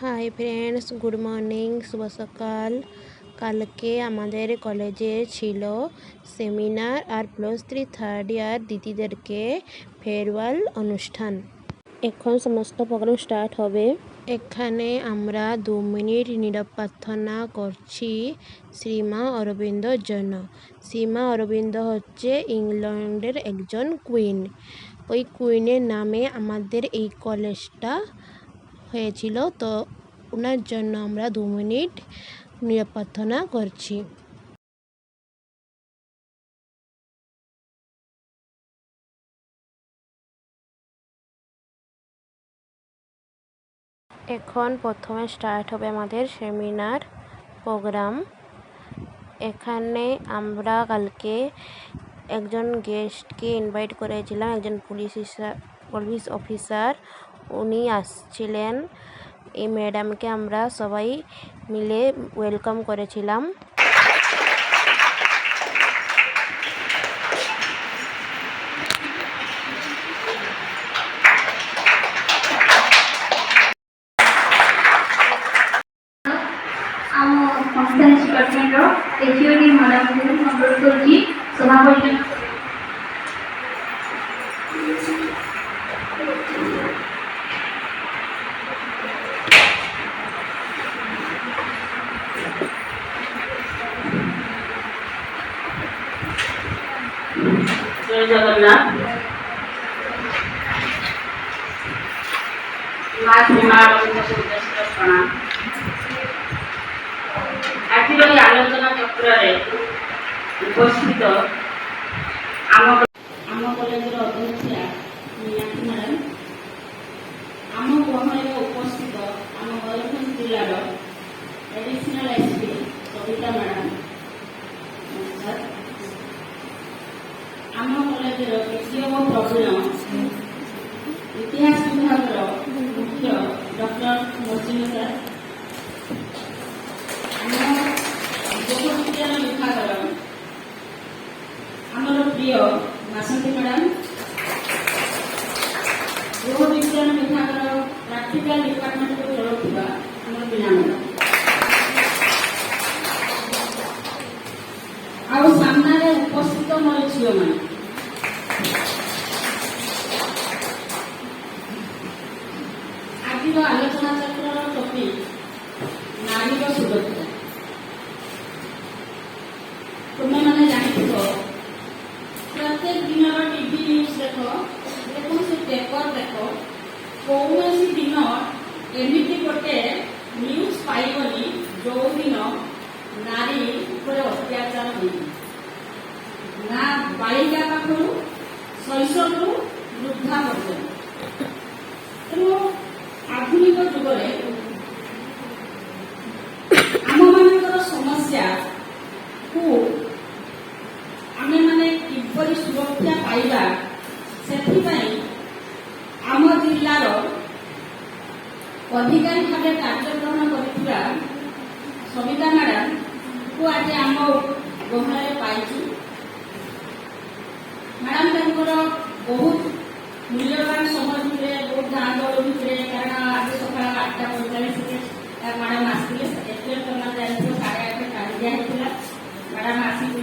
Hi friends, good morning, শুভ সকাল। কালকে আমাদের কলেজে ছিল সেমিনার আর +3 থার্ড ইয়ার দিদিদেরকে ফেয়ারওয়েল অনুষ্ঠান। এখন সমস্ত প্রোগ্রাম স্টার্ট হবে। এখানে আমরা 2 মিনিট নীরব প্রার্থনা করছি শ্রীমা অরবিন্দর জন্য। শ্রীমা অরবিন্দ হচ্ছে ইংল্যান্ডের একজন কুইন। ওই কুইনের নামে আমাদের এই কলেজটা হয়েছিল, তো ওনার জন্য আমরা 2 মিনিট নীরব প্রার্থনা করছি। এখন প্রথমে স্টার্ট হবে আমাদের সেমিনার প্রোগ্রাম। এখানে আমরা কালকে একজন গেস্টকে ইনভাইট করেছিলাম, একজন পুলিশ অফিসার। উনি আসছিলেন। এই ম্যাডামকে আমরা সবাই মিলে ওয়েলকাম করেছিলাম। ডিপার্টমেন্টର ଏଚଓଡି ମ୍ୟାଡ଼ାମଙ୍କୁ ଅନୁରୋଧ କରୁଛି ସଭା ପରିଚାଳନା। ଜୟ ଜଗନ୍ନାଥ। ମା ଶ୍ରୀମା ଅରବିନ୍ଦଙ୍କୁ ଉଦ୍ଦେଶ୍ୟ ପ୍ରଣାମ। ଆଜିର ଏହି ଆଲୋଚନା ଚକ୍ରରେ ଉପସ୍ଥିତ ଆମ କଲେଜର ଅଧ୍ୟକ୍ଷା ମୀନାକ୍ଷୀ ମ୍ୟାଡ଼ାମ, ଆମ ଗହଣରେ ଉପସ୍ଥିତ ଆମ ମୟୂରଭଞ୍ଜ ଜିଲ୍ଲାର ଏଡିସନାଲ ଏସପି କବିତା ମ୍ୟାଡ଼ାମ, ଆମ କଲେଜର ଦ୍ୱିତୀୟ ଓ ପ୍ରବୀଣ ଇତିହାସ ବିଭାଗର ମୁଖ୍ୟ ଡକ୍ଟର ମସିନ ସାର୍, ଆମ ଯୋଗ ବିଜ୍ଞାନ ବିଭାଗର ଆମର ପ୍ରିୟ ବାସନ୍ତୀ ମ୍ୟାଡ଼ାମ, ଯୋଗ ବିଜ୍ଞାନ ବିଭାଗର ପ୍ରାକ୍ଟିକାଲ ଡିପାର୍ଟମେଣ୍ଟକୁ ଚଳାଉଥିବା ଆମର ବୀଣା ମ୍ୟାଡ଼ାମ, ଆଉ ସାମ୍ନାରେ ଉପସ୍ଥିତ ମୋର ଝିଅମାନେ। ଆଜିର ଆଲୋଚନା ଚକ୍ରର ଟପିକ ନାରୀର ସୁରକ୍ଷା। ତୁମେମାନେ ଜାଣିଥିବ, ପ୍ରତ୍ୟେକ ଦିନର ଟିଭି ନ୍ୟୁଜ୍ ଦେଖ, ଯେକୌଣସି ପେପର ଦେଖ, କୌଣସି ଦିନ ଏମିତି ଗୋଟେ ନ୍ୟୁଜ୍ ପାଇବନି ଯୋଉ ଦିନ ନାରୀ ଉପରେ ଅତ୍ୟାଚାର ହୋଇନି। ନା ବାଳିକା ପାଖରୁ ଶୈଶବରୁ ବୃଦ୍ଧା ପର୍ଯ୍ୟନ୍ତ। ତେଣୁ ଆଧୁନିକ ଯୁଗରେ ଆମମାନଙ୍କର ସମସ୍ୟାକୁ ଆମେମାନେ କିପରି ସୁରକ୍ଷା ପାଇବା, ସେଥିପାଇଁ ଆମ ଜିଲ୍ଲାର ଅଧିକାରୀ ଭାବେ କାର୍ଯ୍ୟକ୍ରମ କରିଥିବା ସବିତା ମ୍ୟାଡ଼ାମକୁ ଆଜି ଆମ ଗହଣରେ ପାଇଛୁ। ମ୍ୟାଡ଼ାମ ତାଙ୍କର ବହୁତ ମୂଲ୍ୟବାନ ସମୟ ଭିତରେ, ବହୁତ ଗାଁ ଗହଳି ଭିତରେ, କାରଣ ଆଜି ସକାଳ 8:45ରେ ମ୍ୟାଡ଼ାମ ଆସିଥିଲେ। ଏପ୍ରିଲ ତମେ ଯାଇଥିବ 8:30 କାଢ଼ି ଦିଆହେଇଥିଲା। ମ୍ୟାଡ଼ାମ ଆସିକି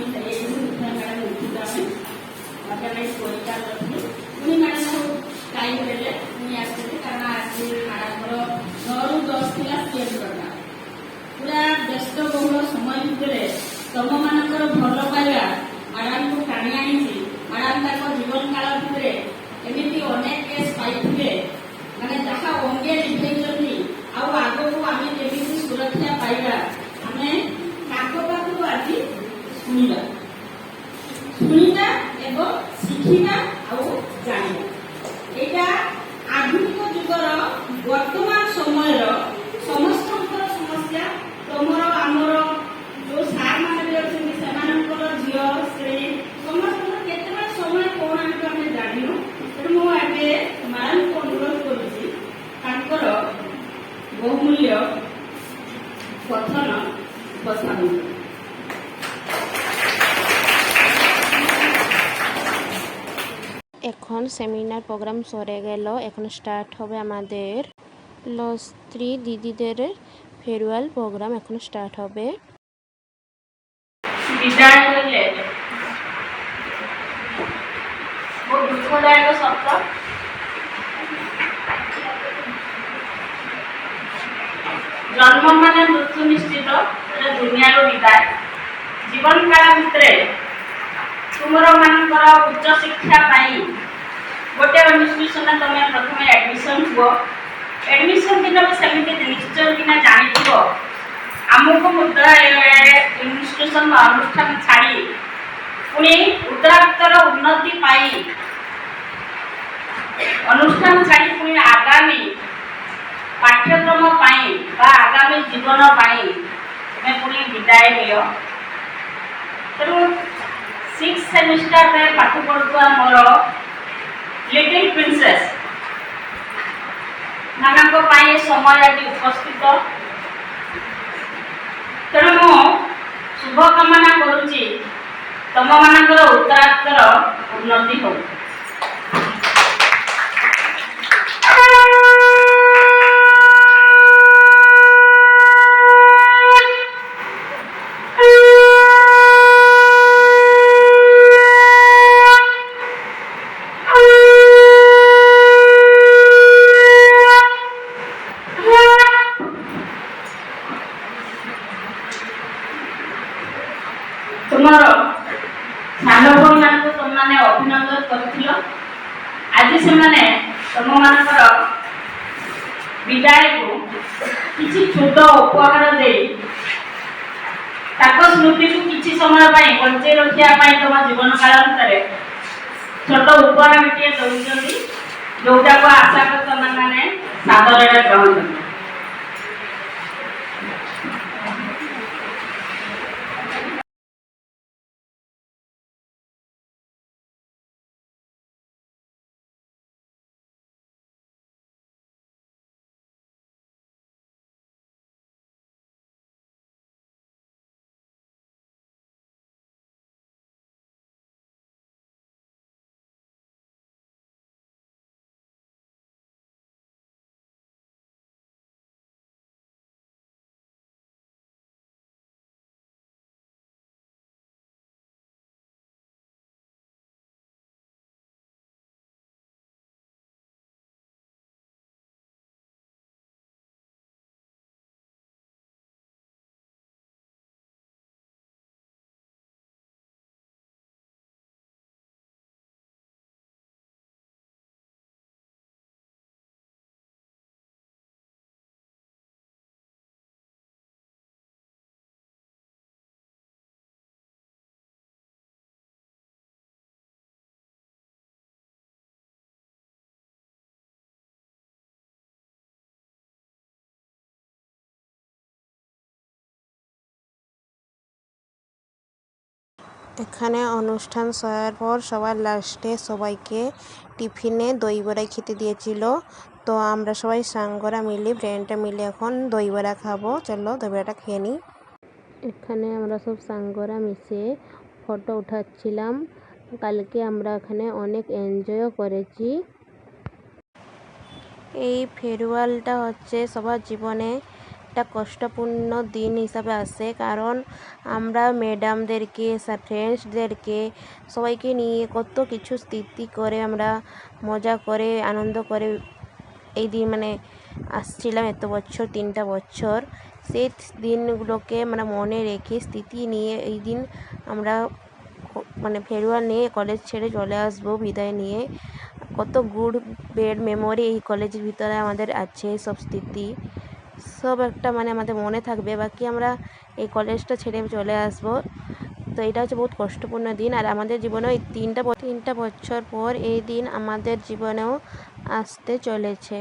ମ୍ୟାଡ଼ାମ ଉଠିଲୁ, ଆମେ ଅର୍ଗାନାଇଜ କରିପାରିଲୁ। ପୁଣି ମ୍ୟାଡ଼ାମ ଟାଇମ୍ ଦେଲେ, ପୁଣି ଆସିଥିଲେ। କାରଣ ଆଜି ମ୍ୟାଡ଼ାମଙ୍କର 9ରୁ 10 ଥିଲା ସିଏମ୍ ପ୍ରୋଗ୍ରାମ। ପୁରା ବ୍ୟସ୍ତବହୁଳ ସମୟ ଭିତରେ ତମମାନଙ୍କର ଭଲ ପାଇବା ମ୍ୟାଡ଼ାମକୁ ଟାଣି ଆଣିଛି। ମ୍ୟାଡ଼ାମ ତାଙ୍କ ଜୀବନ କାଳ ଭିତରେ ଏମିତି ଅନେକ କେସ୍ ପାଇଥିଲେ, ମାନେ ଯାହା ଅଙ୍ଗେ ଲିଭେଇଛନ୍ତି। ଆଉ ଆଗକୁ ଆମେ କେମିତି ସୁରକ୍ଷା ପାଇବା, ଆମେ ତାଙ୍କ ପାଖରୁ ଆଜି ଶୁଣିବା ଏବଂ ଶିଖିବା ଆଉ ଜାଣିବା। ଏଇଟା ଆଧୁନିକ ଯୁଗର ବର୍ତ୍ତମାନ ସମୟର ସମସ୍ତଙ୍କର ସମସ୍ୟା। ତମର ଆମର ଯୋଉ ସାର୍ ମାନେ ବି ଅଛନ୍ତି, ସେମାନଙ୍କର ଝିଅ ସ୍ତ୍ରୀ ସମସ୍ତଙ୍କର କେତେବେଳେ ସମୟ କଣ ଆଣିବ ଆମେ ଜାଣିନୁ। ତେଣୁ ମୁଁ ଏବେ ମ୍ୟାଡ଼ାମଙ୍କୁ ଅନୁରୋଧ କରୁଛି ତାଙ୍କର ବହୁମୂଲ୍ୟ কথন উপস্থাপন। এখন সেমিনার প্রোগ্রাম সরে গেল। এখন স্টার্ট হবে আমাদের প্লাস 3 দিদিদের ফেয়ারওয়েল প্রোগ্রাম এখন স্টার্ট হবে। বিদায় হইলে ବହୁତ ଦୁଃଖଦାୟକ ସତ। ଜନ୍ମ ମାନେ ମୃତ୍ୟୁ ନିଶ୍ଚିତ, ଦୁନିଆରୁ ବିଦାୟ। ଜୀବନ କାଳ ଭିତରେ ତୁମର ମାନଙ୍କର ଉଚ୍ଚ ଶିକ୍ଷା ପାଇଁ ଗୋଟେ ଇନଷ୍ଟିଟ୍ୟୁସନରେ ତମେ ପ୍ରଥମେ ଆଡମିସନ୍ ହୁଅ। ଆଡମିସନ୍ ଦିନ ସେମିତି ନିଶ୍ଚୟ କିନା ଜାଣିଥିବ ଆମକୁ ଇନଷ୍ଟିଟ୍ୟୁସନ ଅନୁଷ୍ଠାନ ଛାଡ଼ି ପୁଣି ଉତ୍ତରାକ୍ତର ଉନ୍ନତି ପାଇଁ ଅନୁଷ୍ଠାନ ଛାଡ଼ି ପୁଣି ଆଗାମୀ ପାଠ୍ୟକ୍ରମ ପାଇଁ ବା ଆଗାମୀ ଜୀବନ ପାଇଁ ତମେ ପୁଣି ବିଦାୟ ନିଅ। ତେଣୁ 6th ସେମିଷ୍ଟରରେ ପାଠ ପଢ଼ୁଥିବା ମୋର ଲିଟିଲ୍ ପ୍ରିନ୍ସେସ୍ ମାନଙ୍କ ପାଇଁ ସମୟ ଆଜି ଉପସ୍ଥିତ। ତେଣୁ ମୁଁ ଶୁଭକାମନା କରୁଛି ତମମାନଙ୍କର ଉତ୍ତରାକ୍ତର ଉନ୍ନତି ହଉ। ତୁମର ସାନ ଭଉଣୀମାନଙ୍କୁ ତୁମମାନେ ଅଭିନନ୍ଦନ କରିଥିଲ। ଆଜି ସେମାନେ ତୁମମାନଙ୍କର ବିଦାୟକୁ କିଛି ଛୋଟ ଉପହାର ଦେଇ ତାଙ୍କ ସ୍ମୃତିକୁ କିଛି ସମୟ ପାଇଁ ବଞ୍ଚେଇ ରଖିବା ପାଇଁ ତୁମ ଜୀବନ କାଳ ଭିତରେ ଛୋଟ ଉପହାରଟିଏ ଦେଉଛନ୍ତି, ଯୋଉଟାକୁ ଆଶା କରି ତୁମମାନେ ସାଦରରେ ଗ୍ରହଣ କର। এখানে অনুষ্ঠান হওয়ার পর সবার লাস্টে সবাইকে টিফিনে দই বড়া খেতে দিয়েছিল। তো আমরা সবাই সাঙ্গরা মিলে ফ্রেন্ডরা মিলে এখন দই বড়া খাবো। চলো দই বড়াটা খেয়ে নিই। এখানে আমরা সব সাঙ্গরা মিশে ফটো উঠাচ্ছিলাম। কালকে আমরা এখানে অনেক এনজয়ও করেছি। এই ফেয়ারওয়েলটা হচ্ছে সবার জীবনে একটা কষ্টপূর্ণ দিন হিসাবে আসে, কারণ আমরা ম্যাডামদেরকে ফ্রেন্ডসদেরকে সবাইকে নিয়ে কত কিছু স্মৃতি করে আমরা মজা করে আনন্দ করে এই দিন মানে আসছিলাম এত বছর 3টা বছর। সেই দিনগুলোকে আমরা মনে রেখে স্মৃতি নিয়ে এই দিন আমরা মানে ফেয়ারওয়েল নিয়ে কলেজ ছেড়ে চলে আসবো বিদায় নিয়ে। কত গুড বেড মেমোরি এই কলেজের ভিতরে আমাদের আছে, সব স্মৃতি সব একটা মানে আমাদের মনে থাকবে। বাকি আমরা এই কলেজটা ছেড়ে চলে আসবো। তো এটা হচ্ছে বহুত কষ্টপূর্ণ দিন, আর আমাদের জীবনেও এই 3টা বছর পর এই দিন আমাদের জীবনেও আসতে চলেছে।